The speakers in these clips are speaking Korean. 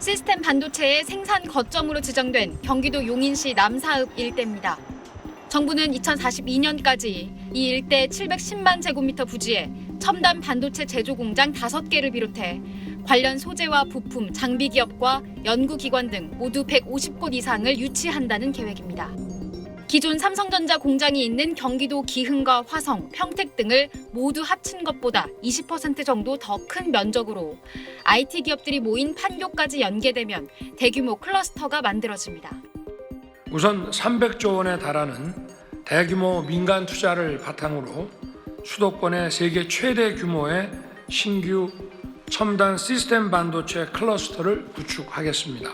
시스템 반도체의 생산 거점으로 지정된 경기도 용인시 남사읍 일대입니다. 정부는 2042년까지 이 일대 710만 제곱미터 부지에 첨단 반도체 제조 공장 5개를 비롯해 관련 소재와 부품, 장비 기업과 연구기관 등 모두 150곳 이상을 유치한다는 계획입니다. 기존 삼성전자 공장이 있는 경기도 기흥과 화성, 평택 등을 모두 합친 것보다 20% 정도 더 큰 면적으로 IT 기업들이 모인 판교까지 연계되면 대규모 클러스터가 만들어집니다. 우선 300조 원에 달하는 대규모 민간 투자를 바탕으로 수도권의 세계 최대 규모의 신규 첨단 시스템 반도체 클러스터를 구축하겠습니다.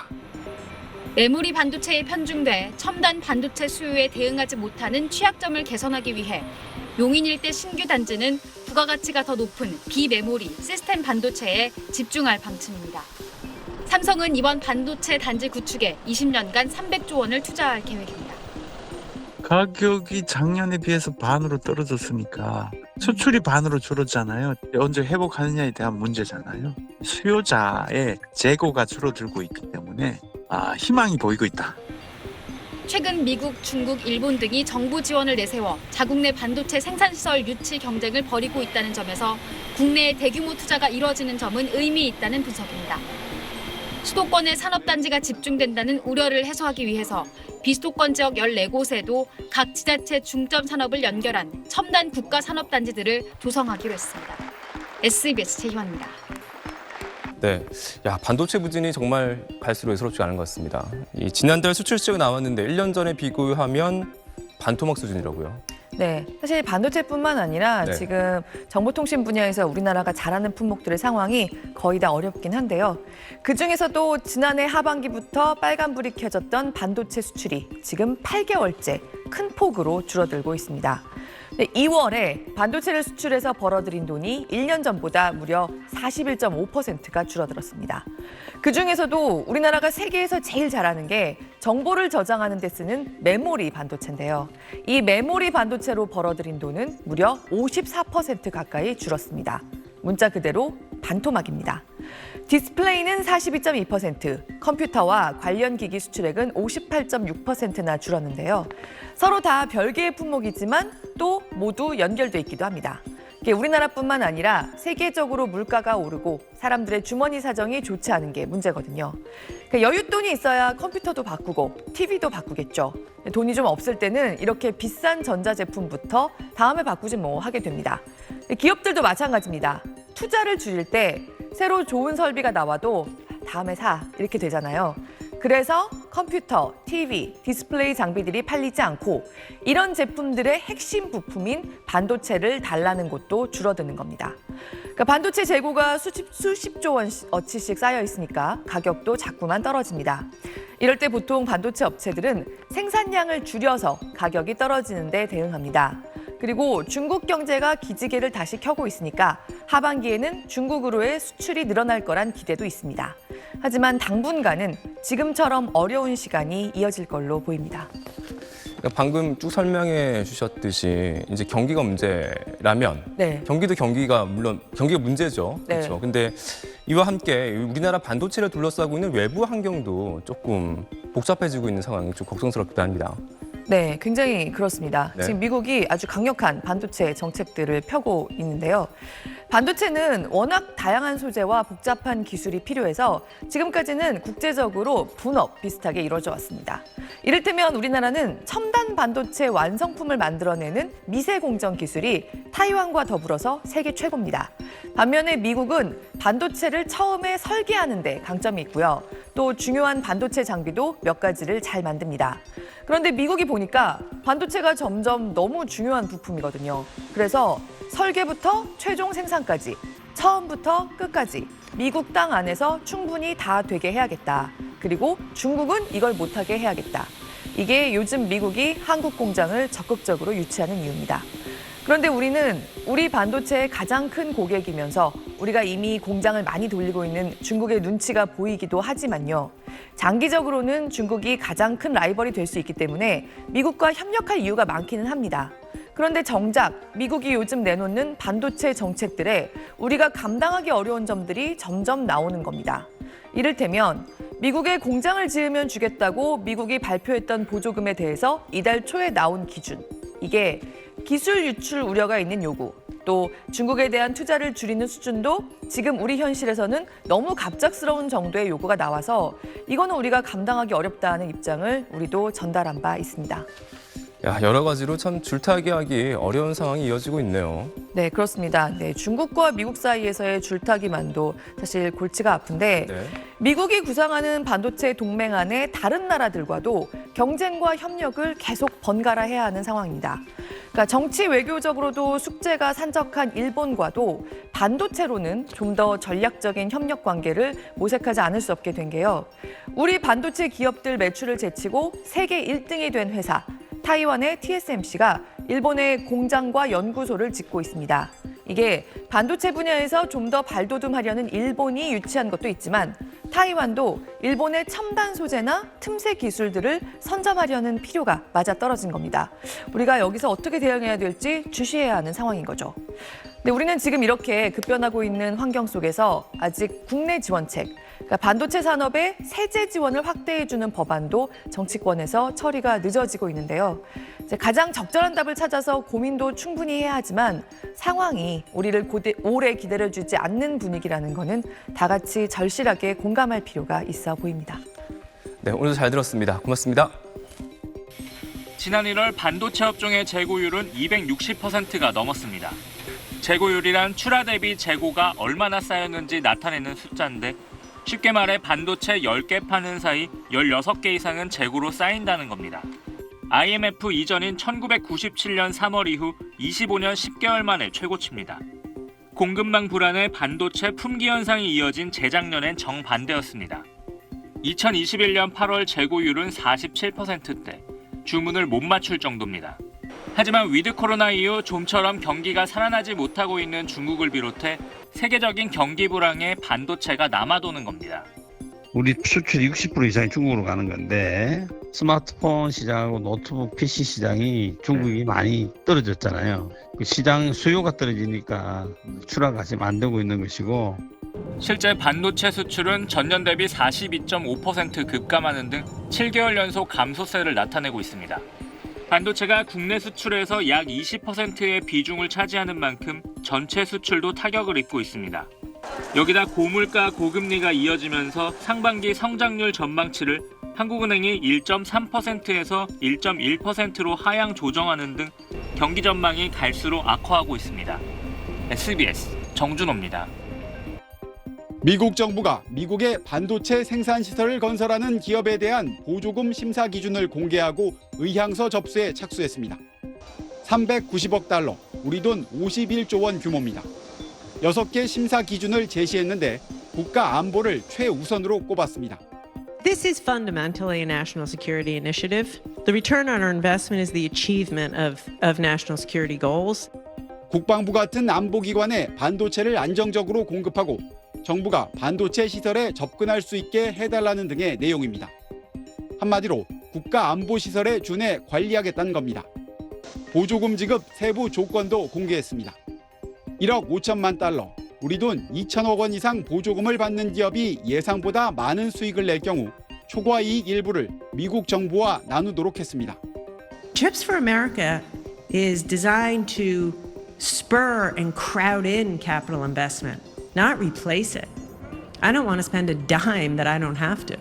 메모리 반도체에 편중돼 첨단 반도체 수요에 대응하지 못하는 취약점을 개선하기 위해 용인 일대 신규 단지는 부가가치가 더 높은 비메모리 시스템 반도체에 집중할 방침입니다. 삼성은 이번 반도체 단지 구축에 20년간 300조 원을 투자할 계획입니다. 가격이 작년에 비해서 반으로 떨어졌으니까 수출이 반으로 줄었잖아요. 언제 회복하느냐에 대한 문제잖아요. 수요자의 재고가 줄어들고 있기 때문에 희망이 보이고 있다. 최근 미국, 중국, 일본 등이 정부 지원을 내세워 자국 내 반도체 생산시설 유치 경쟁을 벌이고 있다는 점에서 국내에 대규모 투자가 이뤄지는 점은 의미 있다는 분석입니다. 수도권에 산업단지가 집중된다는 우려를 해소하기 위해서 비수도권 지역 14곳에도 각 지자체 중점 산업을 연결한 첨단 국가 산업단지들을 조성하기로 했습니다. SBS 최희원입니다. 네, 반도체 부진이 정말 갈수록 예사롭지 않은 것 같습니다. 지난달 수출 실적이 나왔는데 1년 전에 비교하면 반토막 수준이라고요. 네, 사실 반도체뿐만 아니라 네. 지금 정보통신 분야에서 우리나라가 잘하는 품목들의 상황이 거의 다 어렵긴 한데요. 그중에서도 지난해 하반기부터 빨간불이 켜졌던 반도체 수출이 지금 8개월째 큰 폭으로 줄어들고 있습니다. 2월에 반도체를 수출해서 벌어들인 돈이 1년 전보다 무려 41.5%가 줄어들었습니다. 그중에서도 우리나라가 세계에서 제일 잘하는 게 정보를 저장하는 데 쓰는 메모리 반도체인데요. 이 메모리 반도체로 벌어들인 돈은 무려 54% 가까이 줄었습니다. 문자 그대로 반토막입니다. 디스플레이는 42.2%, 컴퓨터와 관련 기기 수출액은 58.6%나 줄었는데요. 서로 다 별개의 품목이지만 또 모두 연결돼 있기도 합니다. 이게 우리나라뿐만 아니라 세계적으로 물가가 오르고 사람들의 주머니 사정이 좋지 않은 게 문제거든요. 여윳돈이 있어야 컴퓨터도 바꾸고 TV도 바꾸겠죠. 돈이 좀 없을 때는 이렇게 비싼 전자제품부터 다음에 바꾸지 뭐 하게 됩니다. 기업들도 마찬가지입니다. 투자를 줄일 때 새로 좋은 설비가 나와도 다음에 사 이렇게 되잖아요. 그래서 컴퓨터, TV, 디스플레이 장비들이 팔리지 않고 이런 제품들의 핵심 부품인 반도체를 달라는 곳도 줄어드는 겁니다. 그러니까 반도체 재고가 수십조 원어치씩 쌓여 있으니까 가격도 자꾸만 떨어집니다. 이럴 때 보통 반도체 업체들은 생산량을 줄여서 가격이 떨어지는 데 대응합니다. 그리고 중국 경제가 기지개를 다시 켜고 있으니까 하반기에는 중국으로의 수출이 늘어날 거란 기대도 있습니다. 하지만 당분간은 지금처럼 어려운 시간이 이어질 걸로 보입니다. 방금 쭉 설명해 주셨듯이 이제 경기가 문제라면 네. 경기가 물론 경기가 문제죠. 네. 그렇죠. 근데 이와 함께 우리나라 반도체를 둘러싸고 있는 외부 환경도 조금 복잡해지고 있는 상황이 좀 걱정스럽기도 합니다. 네, 굉장히 그렇습니다. 네. 지금 미국이 아주 강력한 반도체 정책들을 펴고 있는데요. 반도체는 워낙 다양한 소재와 복잡한 기술이 필요해서 지금까지는 국제적으로 분업 비슷하게 이루어져 왔습니다. 이를테면 우리나라는 첨단 반도체 완성품을 만들어내는 미세 공정 기술이 타이완과 더불어서 세계 최고입니다. 반면에 미국은 반도체를 처음에 설계하는 데 강점이 있고요. 또 중요한 반도체 장비도 몇 가지를 잘 만듭니다. 그런데 미국이 보니까 반도체가 점점 너무 중요한 부품이거든요. 그래서 설계부터 최종 생산까지 처음부터 끝까지 미국 땅 안에서 충분히 다 되게 해야겠다. 그리고 중국은 이걸 못하게 해야겠다. 이게 요즘 미국이 한국 공장을 적극적으로 유치하는 이유입니다. 그런데 우리는 우리 반도체의 가장 큰 고객이면서 우리가 이미 공장을 많이 돌리고 있는 중국의 눈치가 보이기도 하지만요. 장기적으로는 중국이 가장 큰 라이벌이 될 수 있기 때문에 미국과 협력할 이유가 많기는 합니다. 그런데 정작 미국이 요즘 내놓는 반도체 정책들에 우리가 감당하기 어려운 점들이 점점 나오는 겁니다. 이를테면 미국에 공장을 지으면 주겠다고 미국이 발표했던 보조금에 대해서 이달 초에 나온 기준. 이게 기술 유출 우려가 있는 요구, 또 중국에 대한 투자를 줄이는 수준도 지금 우리 현실에서는 너무 갑작스러운 정도의 요구가 나와서 이거는 우리가 감당하기 어렵다는 입장을 우리도 전달한 바 있습니다. 야, 여러 가지로 참 줄타기 하기 어려운 상황이 이어지고 있네요. 네, 그렇습니다. 네, 중국과 미국 사이에서의 줄타기만도 사실 골치가 아픈데 네. 미국이 구상하는 반도체 동맹 안에 다른 나라들과도 경쟁과 협력을 계속 번갈아 해야 하는 상황입니다. 그러니까 정치 외교적으로도 숙제가 산적한 일본과도 반도체로는 좀 더 전략적인 협력 관계를 모색하지 않을 수 없게 된 게요. 우리 반도체 기업들 매출을 제치고 세계 1등이 된 회사 타이완의 TSMC가 일본에 공장과 연구소를 짓고 있습니다. 이게 반도체 분야에서 좀 더 발돋움하려는 일본이 유치한 것도 있지만 타이완도 일본의 첨단 소재나 틈새 기술들을 선점하려는 필요가 맞아떨어진 겁니다. 우리가 여기서 어떻게 대응해야 될지 주시해야 하는 상황인 거죠. 근데 우리는 지금 이렇게 급변하고 있는 환경 속에서 아직 국내 지원책, 그러니까 반도체 산업의 세제 지원을 확대해주는 법안도 정치권에서 처리가 늦어지고 있는데요. 이제 가장 적절한 답을 찾아서 고민도 충분히 해야 하지만 상황이 우리를 오래 기다려주지 않는 분위기라는 거는 다 같이 절실하게 공감할 필요가 있어 보입니다. 네, 오늘도 잘 들었습니다. 고맙습니다. 지난 1월 반도체 업종의 재고율은 260%가 넘었습니다. 재고율이란 출하 대비 재고가 얼마나 쌓였는지 나타내는 숫자인데 쉽게 말해 반도체 10개 파는 사이 16개 이상은 재고로 쌓인다는 겁니다. IMF 이전인 1997년 3월 이후 25년 10개월 만에 최고치입니다. 공급망 불안에 반도체 품귀 현상이 이어진 재작년엔 정반대였습니다. 2021년 8월 재고율은 47%대, 주문을 못 맞출 정도입니다. 하지만 위드 코로나 이후 좀처럼 경기가 살아나지 못하고 있는 중국을 비롯해 세계적인 경기 불황에 반도체가 남아도는 겁니다. 우리 수출 60% 이상이 중국으로 가는 건데 스마트폰 시장하고 노트북 PC 시장이 중국이 많이 떨어졌잖아요. 그 시장 수요가 떨어지니까 출하가 지금 안 되고 있는 것이고 실제 반도체 수출은 전년 대비 42.5% 급감하는 등 7개월 연속 감소세를 나타내고 있습니다. 반도체가 국내 수출에서 약 20%의 비중을 차지하는 만큼 전체 수출도 타격을 입고 있습니다. 여기다 고물가 고금리가 이어지면서 상반기 성장률 전망치를 한국은행이 1.3%에서 1.1%로 하향 조정하는 등 경기 전망이 갈수록 악화하고 있습니다. SBS 정준호입니다. 미국 정부가 미국의 반도체 생산 시설을 건설하는 기업에 대한 보조금 심사 기준을 공개하고 의향서 접수에 착수했습니다. 390억 달러, 우리 돈 51조 원 규모입니다. 6개 심사 기준을 제시했는데 국가 안보를 최우선으로 꼽았습니다. This is fundamentally a national security initiative. The return on our investment is the achievement of national security goals. 국방부 같은 안보기관에 반도체를 안정적으로 공급하고 정부가 반도체 시설에 접근할 수 있게 해달라는 등의 내용입니다. 한마디로 국가 안보 시설에 준해 관리하겠다는 겁니다. 보조금 지급 세부 조건도 공개했습니다. 1억 5천만 달러, 우리 돈 2천억 원 이상 보조금을 받는 기업이 예상보다 많은 수익을 낼 경우 초과 이익 일부를 미국 정부와 나누도록 했습니다. CHIPS for America is designed to spur and crowd in capital investment, not replace it. I don't want to spend a dime that I don't have to.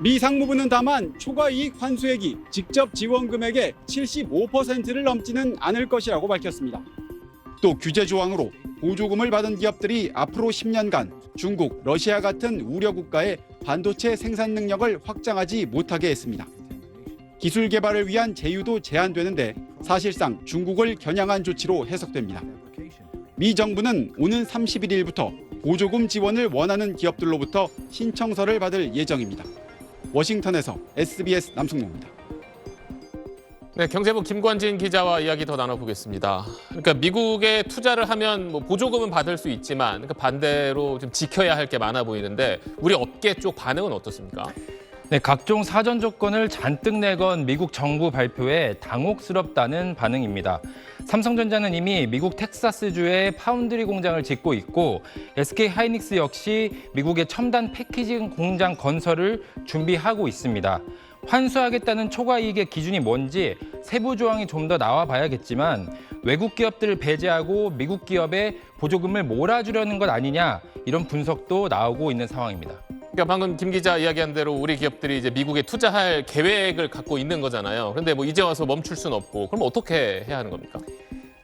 미 상무부는 다만 초과 이익 환수액이 직접 지원 금액의 75%를 넘지는 않을 것이라고 밝혔습니다. 또 규제 조항으로 보조금을 받은 기업들이 앞으로 10년간 중국, 러시아 같은 우려 국가의 반도체 생산 능력을 확장하지 못하게 했습니다. 기술 개발을 위한 제휴도 제한되는데 사실상 중국을 겨냥한 조치로 해석됩니다. 미 정부는 오는 31일부터 보조금 지원을 원하는 기업들로부터 신청서를 받을 예정입니다. 워싱턴에서 SBS 남승모입니다. 네, 경제부 김관진 기자와 이야기 더 나눠보겠습니다. 그러니까 미국에 투자를 하면 뭐 보조금은 받을 수 있지만 그러니까 반대로 좀 지켜야 할 게 많아 보이는데 우리 업계 쪽 반응은 어떻습니까? 네, 각종 사전 조건을 잔뜩 내건 미국 정부 발표에 당혹스럽다는 반응입니다. 삼성전자는 이미 미국 텍사스주에 파운드리 공장을 짓고 있고 SK 하이닉스 역시 미국의 첨단 패키징 공장 건설을 준비하고 있습니다. 환수하겠다는 초과 이익의 기준이 뭔지 세부 조항이 좀 더 나와 봐야겠지만 외국 기업들을 배제하고 미국 기업에 보조금을 몰아주려는 것 아니냐 이런 분석도 나오고 있는 상황입니다. 그러니까 방금 김 기자 이야기한 대로 우리 기업들이 이제 미국에 투자할 계획을 갖고 있는 거잖아요. 그런데 뭐 이제 와서 멈출 수는 없고 그럼 어떻게 해야 하는 겁니까?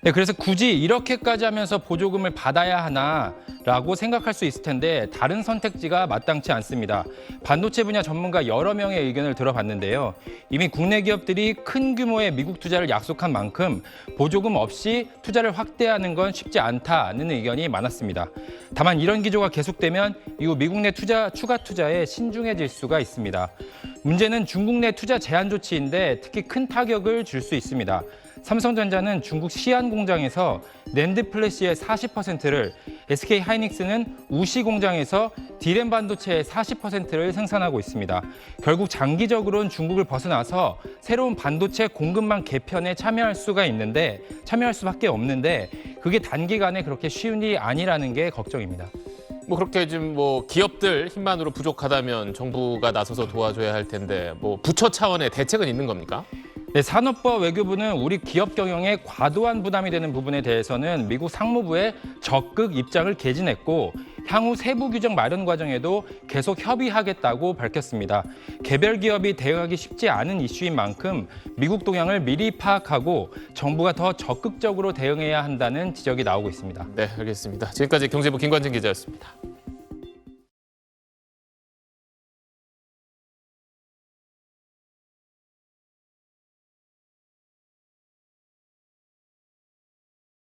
네, 그래서 굳이 이렇게까지 하면서 보조금을 받아야 하나라고 생각할 수 있을 텐데 다른 선택지가 마땅치 않습니다. 반도체 분야 전문가 여러 명의 의견을 들어봤는데요. 이미 국내 기업들이 큰 규모의 미국 투자를 약속한 만큼 보조금 없이 투자를 확대하는 건 쉽지 않다는 의견이 많았습니다. 다만 이런 기조가 계속되면 이후 미국 내 추가 투자에 신중해질 수가 있습니다. 문제는 중국 내 투자 제한 조치인데 특히 큰 타격을 줄 수 있습니다. 삼성전자는 중국 시안 공장에서 낸드 플래시의 40%를, SK 하이닉스는 우시 공장에서 D램 반도체의 40%를 생산하고 있습니다. 결국 장기적으로는 중국을 벗어나서 새로운 반도체 공급망 개편에 참여할 수밖에 없는데 그게 단기간에 그렇게 쉬운 일이 아니라는 게 걱정입니다. 뭐 그렇게 지금 뭐 기업들 힘만으로 부족하다면 정부가 나서서 도와줘야 할 텐데 뭐 부처 차원의 대책은 있는 겁니까? 네, 산업부와 외교부는 우리 기업 경영에 과도한 부담이 되는 부분에 대해서는 미국 상무부에 적극 입장을 개진했고 향후 세부 규정 마련 과정에도 계속 협의하겠다고 밝혔습니다. 개별 기업이 대응하기 쉽지 않은 이슈인 만큼 미국 동향을 미리 파악하고 정부가 더 적극적으로 대응해야 한다는 지적이 나오고 있습니다. 네, 알겠습니다. 지금까지 경제부 김관진 기자였습니다.